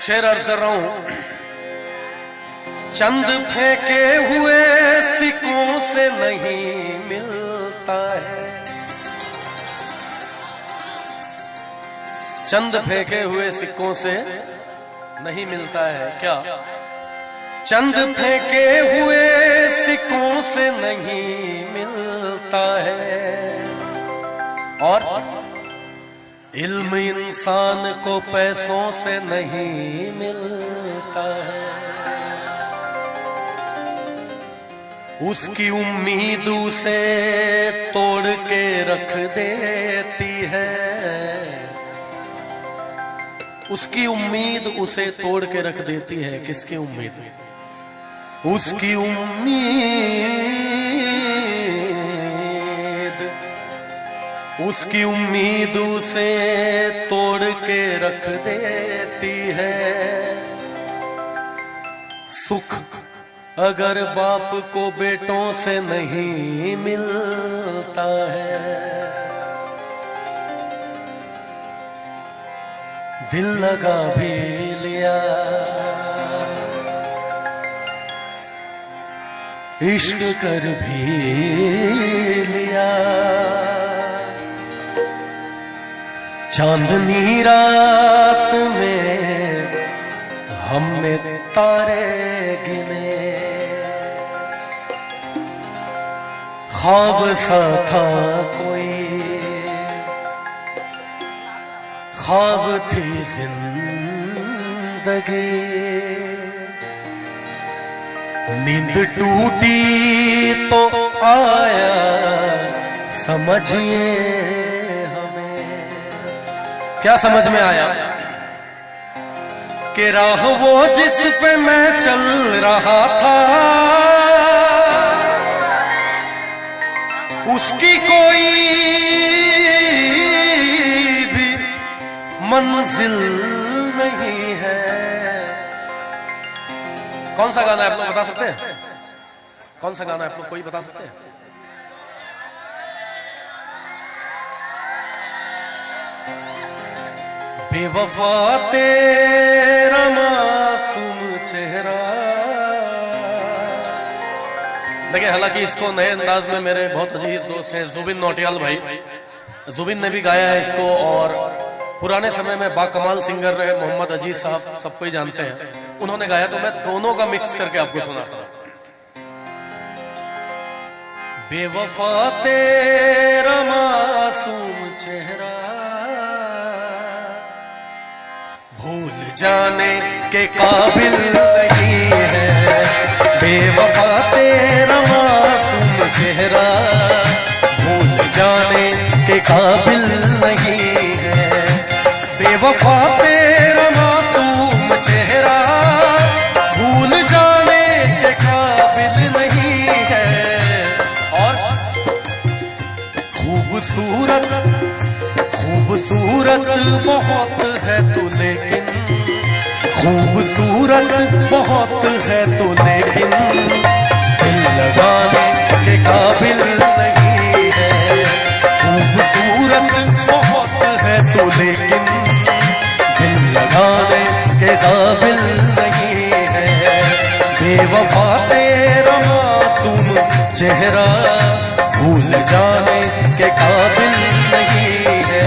शेर अर्ज कर रहा हूं। चंद फेंके हुए सिक्कों से नहीं मिलता है, चंद फेंके हुए सिक्कों से नहीं मिलता है क्या? चंद फेंके हुए सिक्कों से नहीं मिलता है, और इल्म इंसान को पैसों से नहीं मिलता है। उसकी उम्मीद उसे तोड़ के रख देती है, उसकी उम्मीद उसे तोड़ के रख देती है। किसकी उम्मीद? उसकी उम्मीद उसे तोड़ के रख देती है। सुख अगर बाप को बेटों से नहीं मिलता है, दिल लगा भी लिया, इश्क कर भी लिया, चांदनी रात में हमने तारे गिने, ख्वाब सा था कोई, ख्वाब थी जिंदगी, नींद टूटी तो आया समझिए हमें। क्या समझ में आया? कि राह वो जिस पे मैं चल रहा था, उसकी कोई भी मंजिल नहीं है। कौन सा गाना है आप लोग बता सकते हैं? कौन सा गाना है आप लोग कोई बता सकते हैं? बेवफा तेरा मासूम चेहरा। देखिए, हालांकि इसको नए अंदाज में मेरे बहुत अजीज दोस्त हैं जुबिन नौटियाल भाई, जुबिन ने भी गाया है इसको, और पुराने समय में बाकमाल सिंगर रहे मोहम्मद अजीज साहब, सबको ही जानते हैं, उन्होंने गाया। तो मैं दोनों का मिक्स करके आपको सुनाता हूं। बेवफा तेरा मासूम चेहरा, भूल जाने के काबिल नहीं है। बेवफा तेरा मासूम चेहरा, भूल जाने के काबिल नहीं है। बेवफा तेरा मासूम चेहरा, भूल जाने के काबिल नहीं है। और खूबसूरत खूबसूरत बहुत है तू, लेकिन खूबसूरत बहुत है तू, लेकिन दिल लगाने के काबिल नहीं है। खूबसूरत बहुत है तू, लेकिन दिल लगाने के काबिल नहीं है। बेवफा तेरा मासूम चेहरा, भूल जाने के काबिल नहीं है।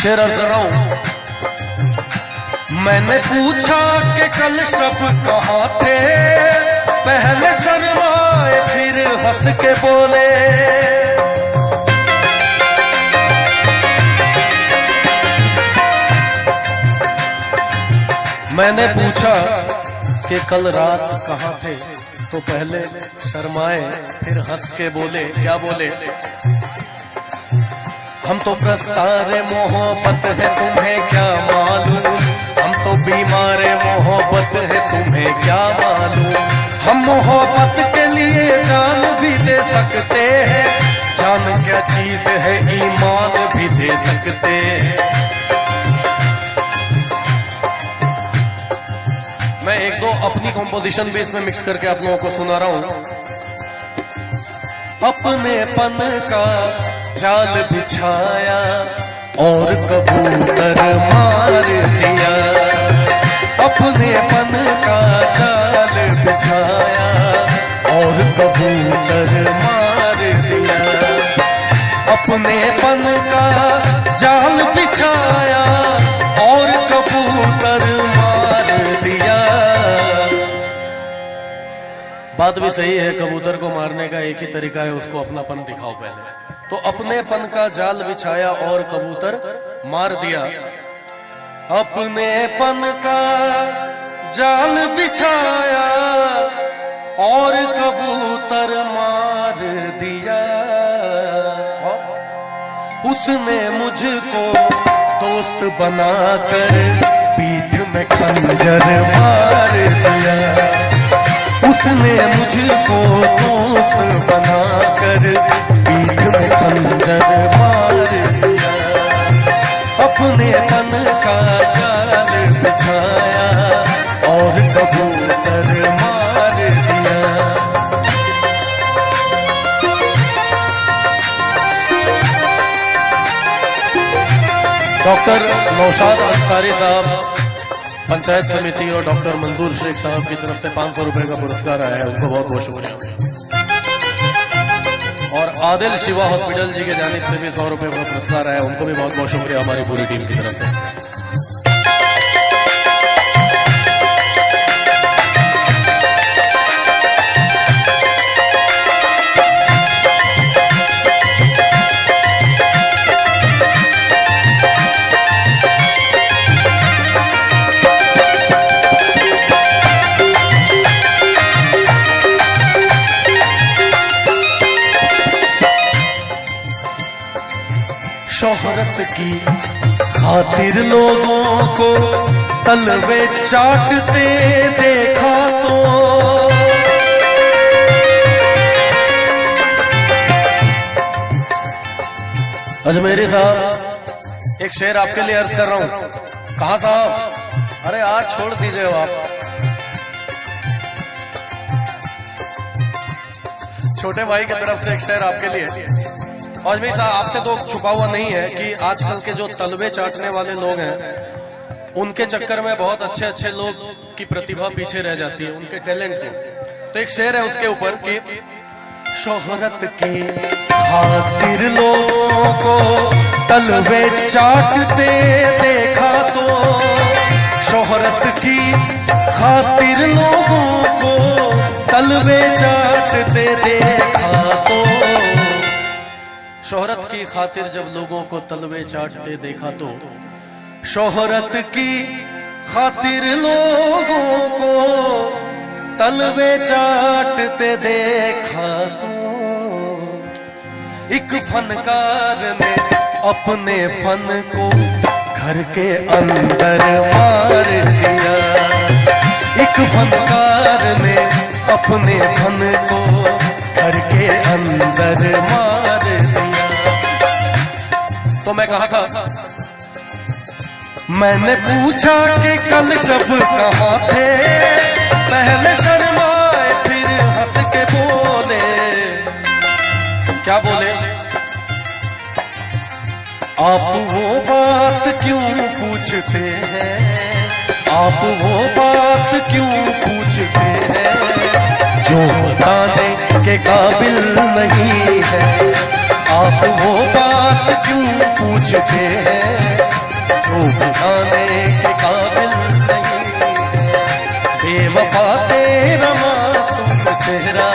शेर अर्ज कर रहा हूं। मैंने पूछा कि कल सब कहाँ थे, पहले शर्माए फिर हंस के बोले। मैंने पूछा कि कल रात कहाँ थे, तो पहले शर्माए फिर हंस के बोले। क्या बोले? हम तो प्रस्तार मोहब्बत है तुम्हें क्या मालूम, हम तो बीमार मोहब्बत है, तुम्हें क्या मालूम। हम मोहब्बत के लिए जान भी दे सकते हैं, जान क्या चीज है ईमान भी दे सकते हैं। मैं एक दो अपनी कॉम्पोजिशन भी इसमें मिक्स करके आप लोगों को सुना रहा हूं। अपनेपन का जाल बिछाया और कबूतर मार दिया, अपनेपन का जाल बिछाया और कबूतर मार दिया, अपनेपन का जाल बिछाया और कबूतर मार दिया। बात भी सही है, कबूतर को मारने का एक ही तरीका है, उसको अपनापन दिखाओ पहले। तो अपनेपन का जाल बिछाया और कबूतर मार दिया, अपनेपन का जाल बिछाया और कबूतर मार दिया। उसने मुझको दोस्त बनाकर पीठ में खंजर मार दिया, उसने मुझको दोस्त बनाकर पीठ में खंजर मार दिया, अपने तन का जाल बिछाया और कबूतर मार दिया। डॉक्टर नौशाद अंसारी साहब पंचायत समिति और डॉक्टर मंजूर शेख साहब की तरफ से 500 रुपए का पुरस्कार आया है, उनको बहुत बहुत शुक्रिया। और आदिल शिवा हॉस्पिटल जी के जानिब से भी 100 रुपए का पुरस्कार आया, उनको भी बहुत बहुत शुक्रिया हमारी पूरी टीम की तरफ से। शोहरत की खातिर लोगों को तलवे चाटते देखा तो, अजमेरी साहब एक शेर आपके लिए अर्ज कर रहा हूं। कहा साहब? अरे आज छोड़ दीजिए आप, छोटे भाई की तरफ से एक शेर आपके लिए। और भाई साहब आपसे तो छुपा हुआ नहीं है कि आजकल के जो तलवे चाटने वाले लोग हैं, उनके चक्कर में बहुत अच्छे अच्छे लोग की प्रतिभा पीछे रह जाती है, उनके टैलेंट को। तो एक शेर है उसके ऊपर कि शोहरत के खातिर लोगों को तलवे चाटते देखा तो, शोहरत की खातिर लोगों को तलवे चाटते देखा तो, शोहरत की खातिर जब लोगों को तलवे चाटते देखा तो, शोहरत की खातिर लोगों को तलवे चाटते देखा तो, एक फनकार ने अपने फन को घर के अंदर मार दिया, एक फनकार ने अपने फन को घर के अंदर मार दिया। तो मैं कहा था, मैंने पूछा कि कल शब कहाँ थे, पहले शर्माए फिर हंस के बोले। क्या बोले? आप वो बात क्यों पूछते हैं, आप वो बात क्यों पूछते हैं जो बताने के काबिल नहीं है, आप वो बात क्यों पूछते हैं जो बताने के काबिल नहीं है। बेवफा तेरा मासूम चेहरा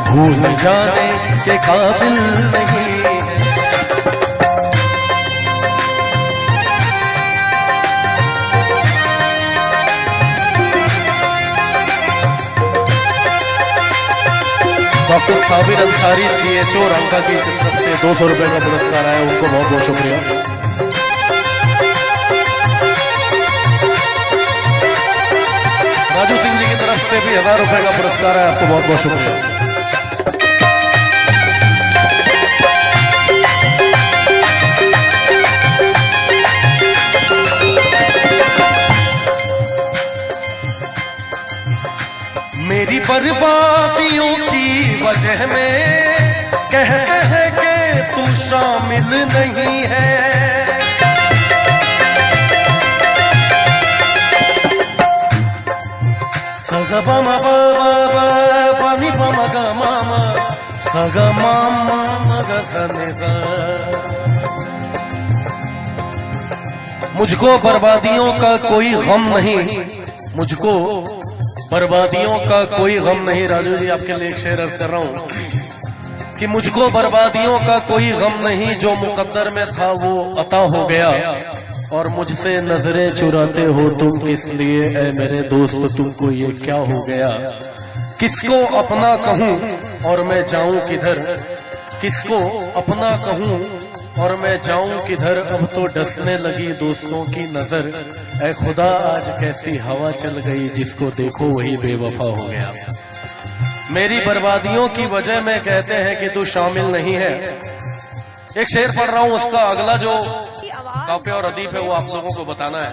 भूल जाने के काबिल नहीं है। डॉक्टर साबिर अंसारी CHO रंका की तरफ से 200 रुपए का पुरस्कार आया, उनको बहुत बहुत शुक्रिया। 1000 रुपए का पुरस्कार है। आपको बहुत बहुत शुक्रिया। मेरी बर्बादियों की वजह में कहते हैं कि तू शामिल नहीं है। सगा मामा पानी पामा गा मामा सगा मामा मगा सने सा। मुझको बर्बादियों का कोई गम नहीं, मुझको बर्बादियों का कोई गम नहीं। राजू जी आपके लिए एक शेर अर्ज कर रहा हूं कि मुझको बर्बादियों का कोई गम नहीं, जो मुकद्दर में था वो अता हो गया। और मुझसे नजरें चुराते हो तुम किस लिए ऐ मेरे दोस्त, तुमको ये क्या हो गया। किसको अपना कहूं और मैं जाऊं किधर, किसको अपना कहूं और मैं जाऊं किधर। अब तो डसने लगी दोस्तों की नजर, ऐ खुदा आज कैसी हवा चल गई, जिसको देखो वही बेवफा हो गया। मेरी बर्बादियों की वजह में कहते हैं कि तू शामिल नहीं है। एक शेर पढ़ रहा हूं, उसका अगला जो काफिया और अदीब है वो आप लोगों को बताना है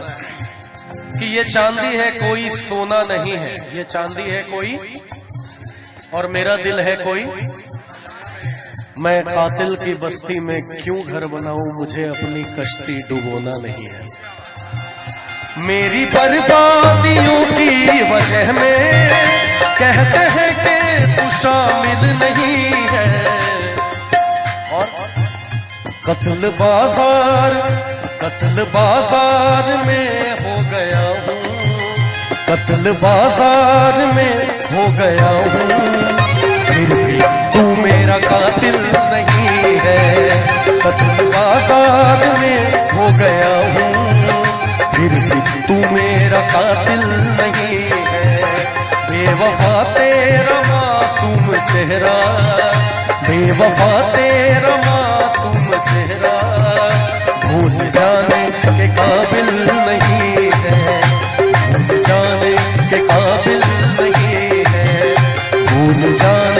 कि ये चांदी है कोई सोना नहीं है, ये चांदी है कोई और मेरा दिल है कोई। मैं कातिल की बस्ती में क्यों घर बनाऊं, मुझे अपनी कश्ती डुबोना नहीं है। मेरी बर्बादियों की वजह में कहते हैं कि तू शामिल नहीं है। और कत्ल बाजार में हो गया हूँ, कत्ल बाजार में हो गया हूँ। फिर भी तू मेरा कातिल नहीं है, कत्ल बाजार में हो गया हूँ। फिर भी तू मेरा कातिल नहीं है। बेवफा तेरा मासूम चेहरा, बेवफा तेरा मासूम चेहरा भूल जाने के काबिल नहीं है, भूल जाने के काबिल नहीं है, भूल जाने